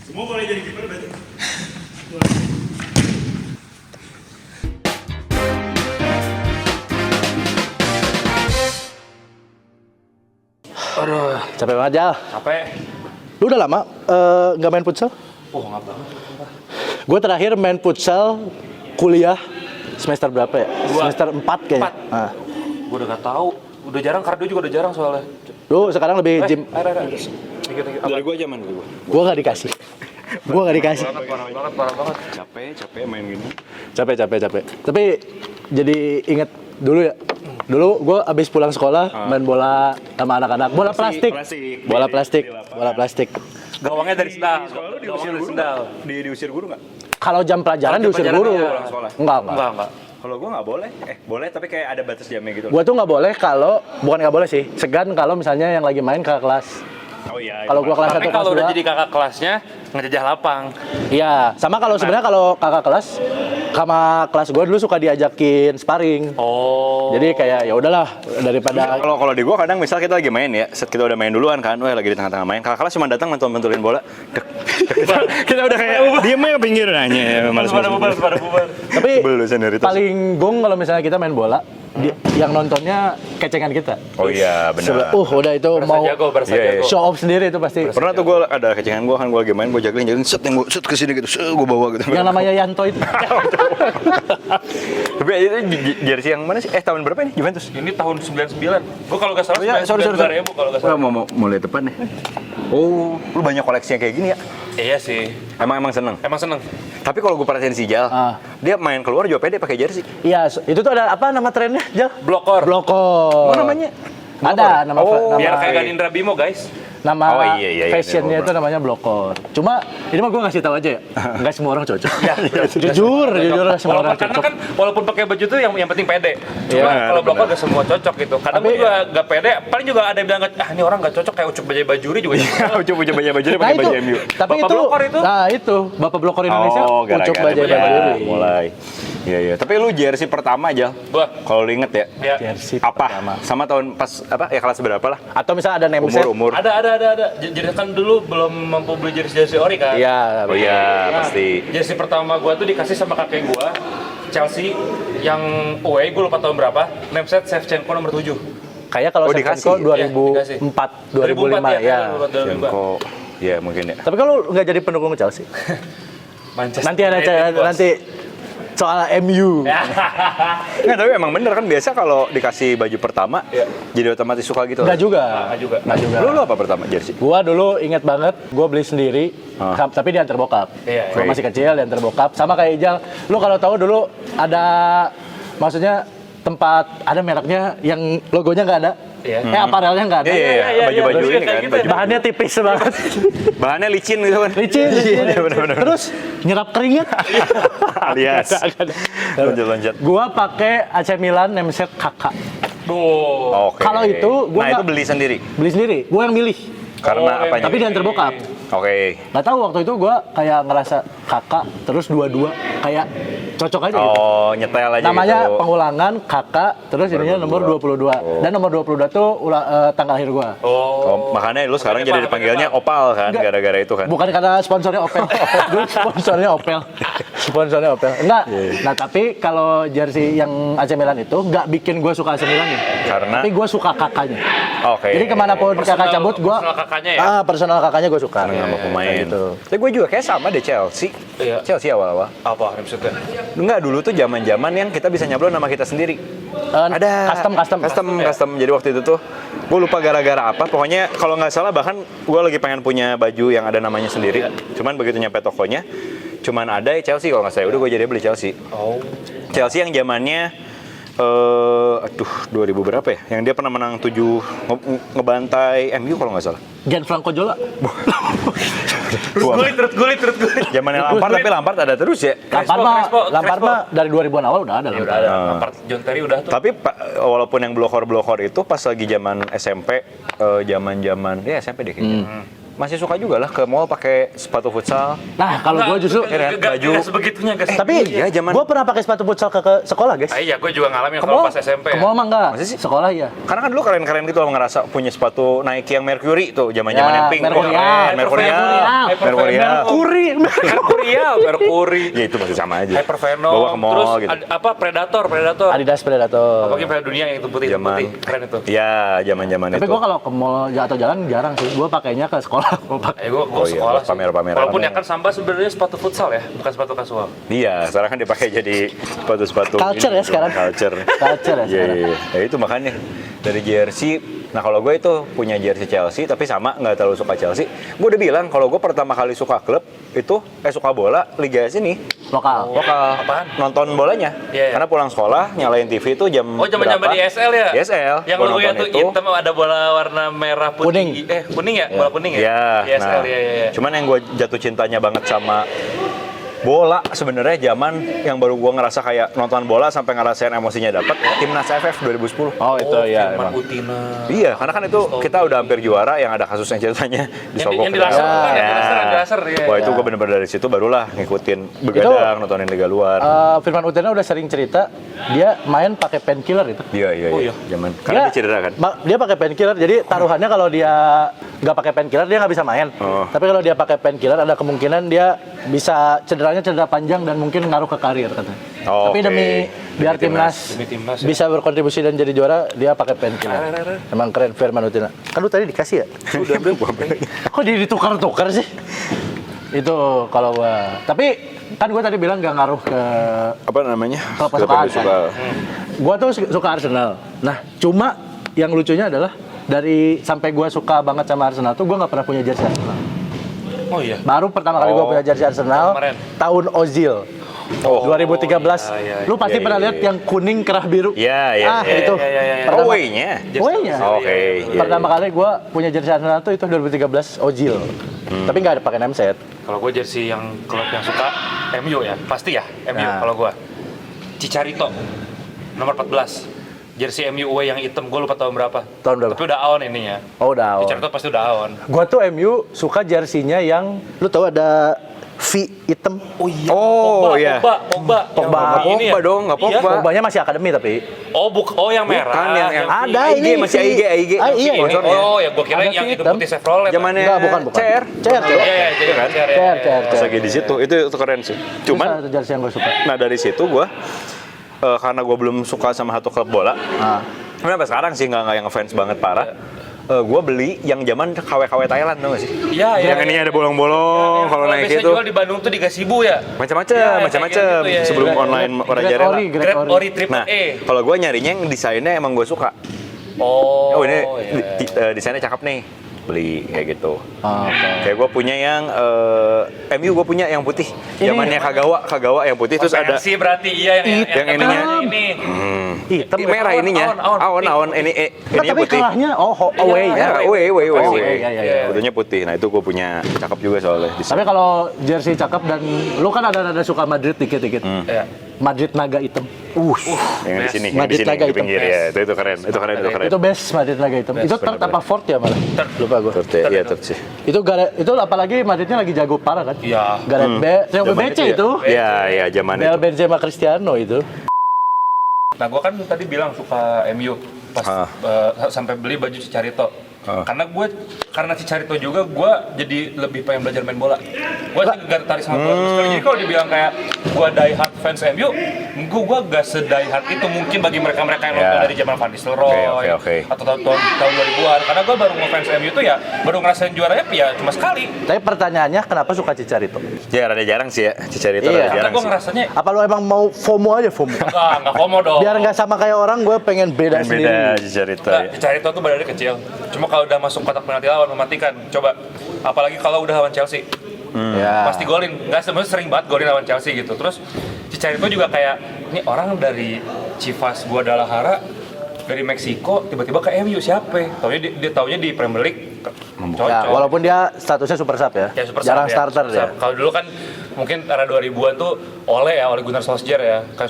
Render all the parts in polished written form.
Semua boleh jadi kiper berarti. Aduh, capek banget Jal. Capek. Lu udah lama nggak main futsal? Oh, nggak banget. Gue terakhir main futsal kuliah semester berapa ya? Semester 4 kayaknya. 4. Nah. Gue udah nggak tahu. Udah jarang, kardio juga udah jarang soalnya. Lu sekarang lebih gym. Dikit-dikit. Dari gua zaman dulu. Gue nggak dikasih. Gue nggak dikasih. Parah banget. Capek main gini. Capek. Tapi jadi inget dulu ya. Dulu gue abis pulang sekolah main bola sama anak-anak. Bola plastik. Bola plastik. Gawangnya dari sendal. Sekolah lu diusir Gawangnya dari guru sendal. nggak? Diusir guru nggak? Kalau jam pelajaran Kalau jam diusir pelajaran guru. ya. Pulang sekolah. Enggak. Kalau gua nggak boleh. Boleh tapi kayak ada batas jamnya gitu. Gue tuh nggak boleh kalau, bukan nggak boleh sih, segan kalau misalnya yang lagi main ke kelas. Oh iya. Kalau gua kelas 1 Tapi kelas kalau udah 2. jadi kakak kelasnya, ngejajah lapang. Iya, sama kalau sebenarnya kalau kakak kelas sama kelas gue dulu suka diajakin sparring. Oh. Jadi kayak ya udahlah daripada Kalau di gua kadang misal kita lagi main ya, set kita udah main duluan kan, lagi di tengah-tengah main, kakak kelas cuma datang mentulin bola, kita udah kayak diem aja ke pinggir nanya ya, males pada bubar. tapi Sebel lu senioritas. paling gong kalau misalnya kita main bola, yang nontonnya kecengan kita. Oh iya benar. Udah itu mau Berasa Iya, jago. show off sendiri itu pasti. Pernah tuh gua ada kecengan gua kan, gua lagi main, gua jaglin set yang gua set ke sini gitu, gua bawa gitu. Yang namanya Yanto itu. Tapi itu jersey yang mana sih? Tahun berapa ini Juventus? Ini tahun 99. Gua kalau nggak salah Oh iya, sorry. 2000 kalau nggak salah. Mau mulai depan nih. Oh, lu banyak koleksinya kayak gini ya? Iya sih. Emang seneng. Emang seneng. Tapi kalau gue perhatiin si Jal, dia main keluar juga pede pakai jersey. Iya, itu tuh ada apa nama trennya, Jal? Blokor. Blokor. Apa namanya? Ada nama Biar nama, kayak Ganindra Bimo, guys. nama Oh, iya, fashionnya iya, itu namanya blokor. Cuma ini mah gue ngasih tahu aja ya, nggak semua orang cocok. jujur nggak semua orang Karena cocok. kan walaupun pakai baju tuh yang penting pede. Iya, Cuma kalau blokor benar. gak semua cocok gitu. Kadang Tapi- gue juga gak pede. Paling juga ada yang bilang ini orang gak cocok kayak Ucup Bajuri juga. Coba baju Nah pakai itu, baju MU. tapi Bapak itu, blokor itu? nah itu bapak blokor Indonesia, Ucup gara-gara Bajai dia Bajuri. mulai. Iya. Tapi lu jersey pertama aja. Wah. Kalau lu inget ya. Ya. Jersey Apa? pertama. Sama tahun pas apa? Ya kelas berapa lah? Atau misalnya ada name set. Umur. Ada. Jadi kan dulu belum mampu beli jersey ori kan. Iya, Oh iya, Nah, pasti. jersey pertama gua tuh dikasih sama kakek gua, Chelsea yang away, gua lupa tahun berapa. Name set Shevchenko nomor 7. kayak kalau Oh, Shevchenko dikasih. 2004, 2005 ya. Janko. Ya mungkin ya. Tapi kalau nggak jadi pendukung Chelsea, Manchester nanti ada United, bos. nanti soal MU. Nggak, tapi emang bener kan biasa kalau dikasih baju pertama jadi otomatis suka gitu. Nggak juga. Nggak juga. Lu apa pertama jersey? Gua dulu inget banget, gua beli sendiri, tapi diantar bokap. Iya, Gua iya. masih kecil, diantar bokap. Sama kayak Ijal, lu kalau tahu dulu ada, maksudnya tempat ada mereknya yang logonya nggak ada, Iya. aparelnya nggak ada. Iya, baju-baju Terus ini kayak kan. gitu. Baju. Bahannya tipis banget, Bahannya licin gitu kan. licin. Iya, bener-bener. Terus nyerap keringat. Alias. Loncat-loncat. Gua pakai AC Milan name set kakak. Duh. Oke. Kalau itu, gua itu nggak- beli sendiri. Beli sendiri, gua yang milih. Karena apanya? Tapi diantar bokap. Oke. Nggak tahu waktu itu gua kayak ngerasa kakak terus dua-dua kayak cocok aja gitu. Oh, nyetel aja Namanya gitu. pengulangan kakak terus ininya nomor 22. Dan nomor 22 tuh tanggal lahir gua. Oh, makanya lu sekarang jadi dipanggilnya Opal kan, Enggak. gara-gara itu kan. Bukan karena sponsornya Opel. Dulu sponsornya Opel. Sponsornya Opel. Enggak. Nah, tapi kalau jersey yang AC Milan itu nggak bikin gua suka AC Milan ya. Karena? Tapi gua suka kakaknya. Oke. Jadi kemanapun kakak cabut gua personal kakaknya ya? personal kakaknya gua suka. Sama pemain. Kayak gitu. Tapi gue juga kayak sama deh Chelsea. Iya. Chelsea awal-awal. Apa maksudnya? Enggak, dulu tuh zaman-zaman yang kita bisa nyablon nama kita sendiri. Ada custom. Jadi waktu itu tuh gue lupa gara-gara apa. Pokoknya kalau nggak salah bahkan gue lagi pengen punya baju yang ada namanya sendiri. Cuman begitu nyampe tokonya, cuman ada Chelsea kalau nggak salah. Udah gue jadi beli Chelsea. Oh. Chelsea yang zamannya 2000 berapa ya? Yang dia pernah menang 7 ngebantai MU kalau nggak salah. Gianfranco Zola. Terus gulit. Zamannya Lampard, tapi Lampard ada terus ya. Lampard mah dari 2000-an awal udah ada. Ya udah ada. Lampard, John Terry udah tuh. Tapi walaupun yang blokor itu pas lagi zaman SMP, zaman-zaman ya SMP deh kayaknya. masih suka juga lah ke mall pakai sepatu futsal. Nah, kalau gue justru baju. Gak sebegitunya guys. tapi Iya, zaman- gue pernah pakai sepatu futsal ke sekolah, guys. Iya, gue juga ngalamin Ke kalau mall? pas SMP. Ke mall mah enggak. Masa sih? Sekolah ya. Karena kan dulu keren-keren gitu loh ngerasa punya sepatu Nike yang Mercury tuh, zaman-zaman Ya, yang pink. Mercurial. Mercurial. Mercury. Ya itu masih sama aja. Hypervenom. Bawa ke mall Terus gitu. apa Predator. Adidas Predator. Apalagi Piala Dunia yang itu putih, Zaman. keren itu. Iya, zaman-zaman Tapi itu. gue kalau ke mall atau jalan jarang sih. Gue pakainya ke sekolah. Gua pakai. Gue Oh iya, sekolah sih. pamer-pameran. Walaupun yang kan Samba sebenarnya sepatu futsal ya, bukan sepatu kasual. Iya, sekarang kan dipakai jadi sepatu-sepatu Culture ini, ya sekarang. Culture. Culture ya Iya, sekarang. iya. Ya itu makanya dari jersey. Nah kalau gue itu punya jersey Chelsea, tapi sama nggak terlalu suka Chelsea. Gue udah bilang kalau gue pertama kali suka klub itu suka bola liga sini Lokal. lokal. Apaan? Nonton bolanya. Iya, iya. Karena pulang sekolah nyalain TV itu jam Oh, zaman-zaman berapa? di SL ya? Di SL. Yang Gua logonya nonton tuh itu. hitam ada bola warna merah putih. Kuning. Kuning ya? Bola kuning ya? Iya, Di SL, nah, iya. cuman yang gue jatuh cintanya banget sama bola sebenarnya zaman yang baru gue ngerasa kayak nonton bola sampai ngerasain emosinya dapat Timnas AFF 2010. Oh, itu ya Firman emang. Utina. Iya, karena kan itu kita udah hampir juara yang ada kasusnya ceritanya disogok. yang di laser kan, Ya. yang di laser, iya. Wah, itu gue bener-bener dari situ barulah ngikutin begadang, nontonin liga luar. Firman Utina udah sering cerita dia main pakai painkiller itu. Iya, iya, Oh, iya. iya. Zaman karena dia cedera kan. Dia pakai painkiller, jadi taruhannya kalau dia nggak pakai painkiller dia nggak bisa main. Oh. Tapi kalau dia pakai painkiller ada kemungkinan dia bisa cederanya cedera panjang dan mungkin ngaruh ke karir katanya. Oh, Tapi oke. biar Demi timnas. Demi timnas, ya. bisa berkontribusi dan jadi juara, dia pakai painkiller. Emang keren Firman Utina. Kan lu tadi dikasih ya? Udah belum gua ambil. Kok jadi ditukar-tukar sih? Itu kalau gua. Tapi kan gua tadi bilang nggak ngaruh ke Apa namanya? Klub Klub kesukaan, yang suka. gua tuh suka Arsenal. Nah, cuma yang lucunya adalah dari sampai gua suka banget sama Arsenal tuh gua nggak pernah punya jersey Arsenal. Oh iya. Baru pertama kali gua Oh. punya jersey Arsenal Kemarin. tahun Ozil. Oh. 2013. iya, iya. Lu pasti Iya, pernah iya, lihat iya. yang kuning kerah biru. Iya, iya, Ah, iya. itu. Iya, iya, iya. Pertama- Oh, way-nya. Way-nya. Oke. iya, Pertama iya. kali gua punya jersey Arsenal tuh itu 2013 Ozil. Tapi nggak ada pakai name set. Kalau gue jersey yang klub yang suka MU ya, pasti ya MU Nah. kalau gue. Cicarito nomor 14. Jersey MU away yang hitam, gue lupa tahun berapa. Tahun berapa? Tapi udah on ininya. Oh, udah. Cicarito pasti udah on. Gua tuh MU suka jersinya yang lu tahu ada V hitam. Oh iya. Oh, iya. Pogba. Pogba. Yang ini ya? Pogba dong, nggak Iya. Pogba. Pogbanya masih akademi tapi. Oh yang merah. Bukan, yang Ada AIG, ini masih si- AIG. Ah, iya. Ini, Sponsornya. oh ya gue kira Ada yang itu hitam. putih Chevrolet. Zamannya Enggak, bukan. CR. CR. Iya, jadi kan? CR. Pas lagi di situ, itu keren sih. Cuman Cuman, itu jersey yang gue suka. nah dari situ gue, karena gue belum suka sama satu klub bola, Nah, sampai sekarang sih nggak yang ngefans banget parah. Gue beli yang zaman KW-KW Thailand tau gak sih? Iya, iya. Yang ininya ada bolong-bolong kalau naik biasa itu. jual di Bandung tuh di Gasibu ya. Macam-macam, Iya, macam-macam. kayak gitu, ya, Sebelum ya. online orang Great jarang. Ori, lah. Great Great Ori. Ori Triple Nah, E. kalau gue nyarinya yang desainnya emang gue suka. Oh, Oh ini iya. desainnya cakep nih, beli kayak gitu. Oke. Kayak gue punya yang MU gue punya yang putih. Ini Zamannya Kagawa yang putih terus ada Versi berarti iya yang ininya. ini. Hitam. merah awan, ininya. awan, Awan ini Nah, ini tapi putih. kalahnya away Ya, ya. away. Oh, iya, iya. Fotonya putih. Nah, itu gue punya cakep juga soalnya. Tapi kalau jersey cakep dan lu kan ada suka Madrid dikit-dikit. Ya. Madrid naga hitam. Yang di best. sini, yang di Madrid sini Naga di hitam. pinggir ya. Itu keren. Itu keren. Itu best Madrid naga hitam. Itu third bener-bener. apa fourth ya malah? Lupa gue. Iya, third sih. Itu apalagi Madridnya lagi jago parah kan? Iya. Gareth Bale, yang BBC itu. Iya, zaman Bale, itu. Benzema, Cristiano itu. Nah, gue kan tadi bilang suka MU pas sampai beli baju Cicarito. Karena Cicarito juga gue jadi lebih pengen belajar main bola. Gue sih gak tertarik sama bola sekali. Jadi kalau dibilang kayak gue die hard fans MU, gue gak se-die hard itu mungkin bagi mereka-mereka yang nonton Ya. dari zaman Van Nistelrooy Oke. atau tahun 2000-an. Karena gue baru ngefans MU tuh ya baru ngerasain juaranya ya cuma sekali. Tapi pertanyaannya kenapa suka Cicarito? Ya, rada jarang sih ya. Cicarito Iya. rada Karena jarang gue sih. ngerasanya Apa lu emang mau FOMO aja FOMO? nggak FOMO dong. Biar nggak sama kayak orang, gue pengen beda sendiri. Beda Cicarito Nggak, ya. Cicarito tuh badannya kecil. Cuma kalau udah masuk kotak penalti lawan mematikan. Coba, apalagi kalau udah lawan Chelsea, Ya. pasti golin. Nggak sebenarnya sering banget golin lawan Chelsea gitu. Terus Cicarito juga kayak ini orang dari Chivas Guadalajara dari Meksiko tiba-tiba ke MU siapa? Dia taunya di Premier League cocok. Ya, walaupun dia statusnya super sub ya. Ya, super Jarang sub, starter super ya. sub. Kalau dulu kan mungkin era 2000-an tuh Ole Gunnar Solskjaer ya, kayak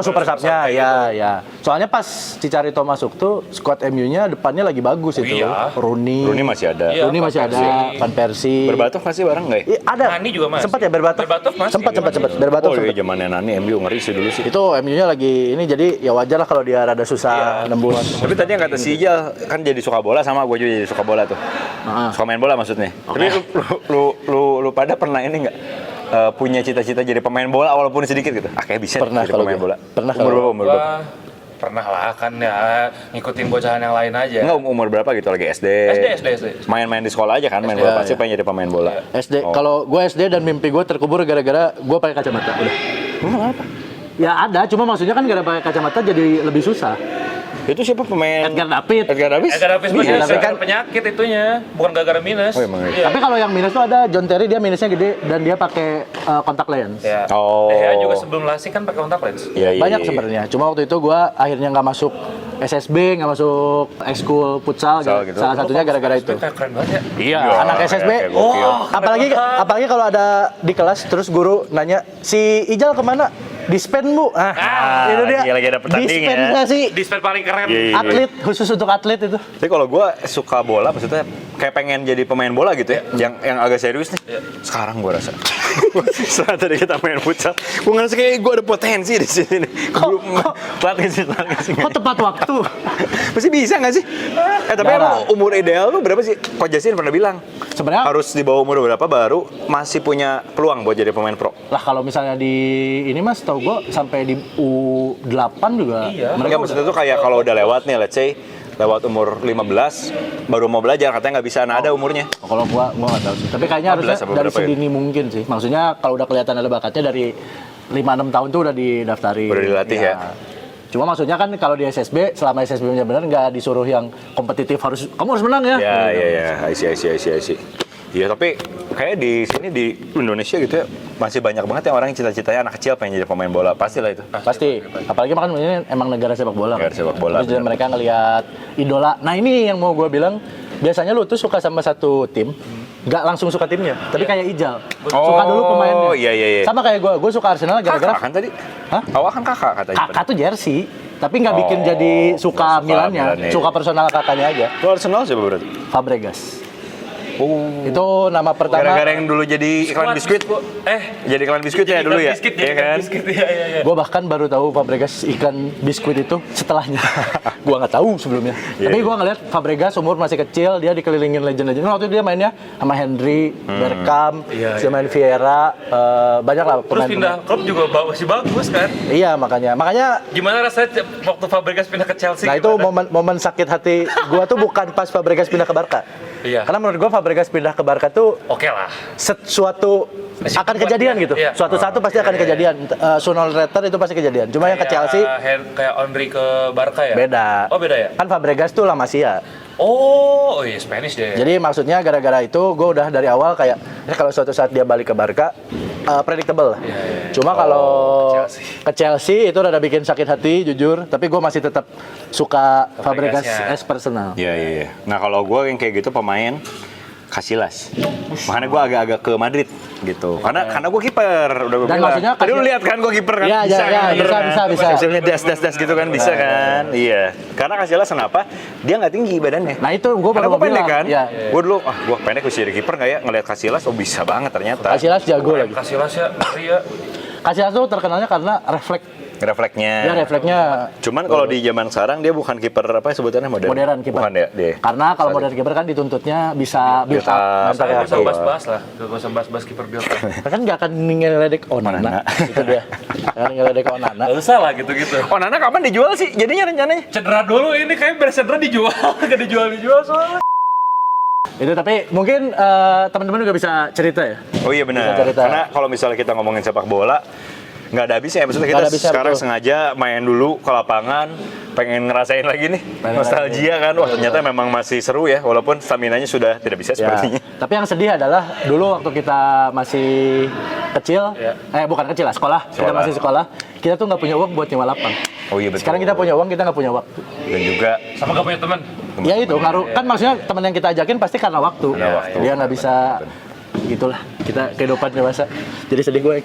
Super Sub-nya, ya. Soalnya pas Cicarito masuk tuh squad MU-nya depannya lagi bagus itu. Iya. Rooney masih ada. Iya, Rooney masih ada, Van Persie. Berbatov masih bareng nggak ya? Iya, ada. Nani juga masih. Sempat ya Berbatov? Berbatov masih. Sempat. Berbatov Oh iya, sempat. zamannya Nani MU ngeri sih dulu sih. Itu MU-nya lagi ini, jadi ya wajar lah kalau dia rada susah nembus. Tapi tadi yang kata si Ijal kan jadi suka bola, sama gue juga jadi suka bola tuh. Suka main bola maksudnya. Tapi lu pada pernah ini nggak punya cita-cita jadi pemain bola walaupun sedikit gitu? Kayak bisa Pernah jadi kalau pemain gue. bola. Pernah Umur kalau berapa? Umur berapa? Pernah lah kan ya, ngikutin bocahan yang lain aja. Enggak, umur berapa gitu lagi SD? SD. Main-main di sekolah aja kan, main bola pasti pengen jadi pemain bola. SD, kalau gue SD dan mimpi gue terkubur gara-gara gue pakai kacamata. Udah. Kenapa? Ya ada, cuma maksudnya kan gara-gara pakai kacamata jadi lebih susah. Itu siapa pemain? Edgar David. Edgar Davis? Edgar Davis Iya, minus, tapi kan- penyakit itunya, bukan gara-gara minus. Oh, emang Iya. Tapi kalau yang minus tuh ada John Terry, dia minusnya gede dan dia pakai kontak lens. Ya. Oh. Juga sebelum lasik kan pakai kontak lens. Iya, Banyak sebenarnya. Cuma waktu itu gue akhirnya nggak masuk SSB, nggak masuk ekskul futsal gitu. Salah satunya gara-gara itu. Kayak keren banget ya. Iya, Iya, anak SSB. kayak gokil. Apalagi kalau ada di kelas terus guru nanya, "Si Ijal kemana?" "Dispen, Bu." Itu dia. lagi ada pertandingan. Dispen nggak sih? Dispen paling keren. Iya. Atlet, khusus untuk atlet itu. Tapi kalau gue suka bola, maksudnya kayak pengen jadi pemain bola gitu ya, yang agak serius nih. Sekarang gue rasa. Setelah tadi kita main futsal, gue ngerasa kayak gue ada potensi di sini nih. Latih sih. Kok tepat waktu? Masih bisa nggak sih? Tapi emang umur ideal lu berapa sih? Coach Jasin pernah bilang. Sebenarnya Harus di bawah umur berapa baru masih punya peluang buat jadi pemain pro? lah kalau misalnya di ini mas tau gue sampai di U8 juga Iya. Mereka maksudnya tuh kayak kalau udah lewat nih, let's say lewat umur 15 baru mau belajar, katanya nggak bisa, ada umurnya. kalau gua nggak tahu sih, tapi kayaknya 15 harusnya apa dari berapa ya? sedini mungkin sih. Maksudnya kalau udah kelihatan ada bakatnya dari 5-6 tahun tuh udah didaftarin. Udah dilatih ya? Cuma maksudnya kan kalau di SSB, selama SSB-nya benar nggak disuruh yang kompetitif kamu harus menang ya. Ya. I see. Iya, tapi kayak di sini di Indonesia gitu ya masih banyak banget yang orang yang cita-citanya anak kecil pengen jadi pemain bola. Pastilah itu. Pasti. Apalagi kan ini emang negara sepak bola. Negara sepak bola, Terus mereka ngelihat idola. Nah ini yang mau gue bilang, biasanya lu tuh suka sama satu tim, nggak langsung suka timnya, tapi kayak Ijal. Suka dulu pemainnya. Iya. Sama kayak gue suka Arsenal gara-gara Kakak kan tadi? Hah? Awal kan kakak katanya. kakak tuh jersey, tapi nggak bikin jadi suka Milannya, Milannya. suka personal kakaknya aja. Lu Arsenal siapa berarti? Fabregas. Oh. Itu nama pertama. Gara-gara yang dulu jadi iklan biskuit. Jadi iklan biskuit ya dulu ya? Biskuit, Iya kan? Iya. Gue bahkan baru tahu Fabregas iklan biskuit itu setelahnya. Gue nggak tahu sebelumnya. Tapi gue ngeliat Fabregas umur masih kecil, dia dikelilingin legend-legend. Waktu itu dia mainnya sama Henry, Bergkamp, dia main Vieira, banyak lah Terus pemain. pindah klub juga masih bagus kan? Iya makanya Gimana rasanya waktu Fabregas pindah ke Chelsea? Nah itu gimana? momen sakit hati gue tuh bukan pas Fabregas pindah ke Barca. Iya. Karena menurut gue Fabregas pindah ke Barca tuh Oke lah. suatu akan kejadian gitu. Iya. Suatu pasti akan kejadian. Sunol Retter itu pasti kejadian. Cuma yang ke Chelsea Kayak Henry ke Barca ya? beda. Oh beda ya? Kan Fabregas tuh La Masia. Oh iya Spanish deh. Jadi maksudnya gara-gara itu gue udah dari awal kayak kalau suatu saat dia balik ke Barca predictable lah. Cuma kalau ke Chelsea itu rada bikin sakit hati jujur, tapi gue masih tetap suka Fabregas as personal. Iya. Nah kalau gue yang kayak gitu pemain Casillas. Makanya gue agak-agak ke Madrid gitu. Karena gue kiper, udah gue Dan bilang. maksudnya Tadi lu lihat kan gue kiper kan? Iya, Bisa iya, kan? bisa, Bener bisa, kan? bisa. Hasilnya das gitu kan bisa kan? Iya. Karena Casillas kenapa? Dia nggak tinggi badannya. Nah itu gue Karena baru gue pendek bilang. kan? Ya. Gue dulu, gue pendek bisa jadi kiper nggak ya? Ngeliat Casillas, oh bisa banget ternyata. Casillas jago lagi. Casillas ya, iya. Casillas tuh terkenalnya karena Refleksnya. dia refleksnya Cuman kalau di zaman sekarang dia bukan kiper apa ya sebutannya modern kiper. Bukan ya dia. Karena kalau modern kiper kan dituntutnya bisa build up. Bisa, Saya nggak usah Iya. bahas-bahas lah, nggak usah bahas-bahas kiper Bill. Kan nggak akan ngeledek Onana. Itu dia. Kan ngeledek Onana. Nggak usah lah gitu-gitu. Oh Nana kapan dijual sih? Jadinya rencananya? Cedera dulu ini kayak beres cedera dijual, nggak dijual soalnya. Itu tapi mungkin teman-teman juga bisa cerita ya. Oh iya benar. Bisa cerita. Karena kalau misalnya kita ngomongin sepak bola, nggak ada habisnya. Maksudnya Nggak kita ada habisnya, sekarang betul. sengaja main dulu ke lapangan, pengen ngerasain lagi nih nostalgia kan. Wah ternyata memang masih seru ya, walaupun staminanya sudah tidak bisa sepertinya. Tapi yang sedih adalah dulu waktu kita masih kecil, bukan kecil lah, sekolah. Kita masih sekolah, kita tuh nggak punya uang buat nyewa lapang. Oh iya betul. Sekarang kita punya uang, kita nggak punya waktu. Dan juga Sama gak punya teman. Ya itu ngaruh. Kan maksudnya teman yang kita ajakin pasti karena waktu. Karena waktu. Dia nggak bisa gitulah kita kehidupan dewasa. Jadi sedih gue.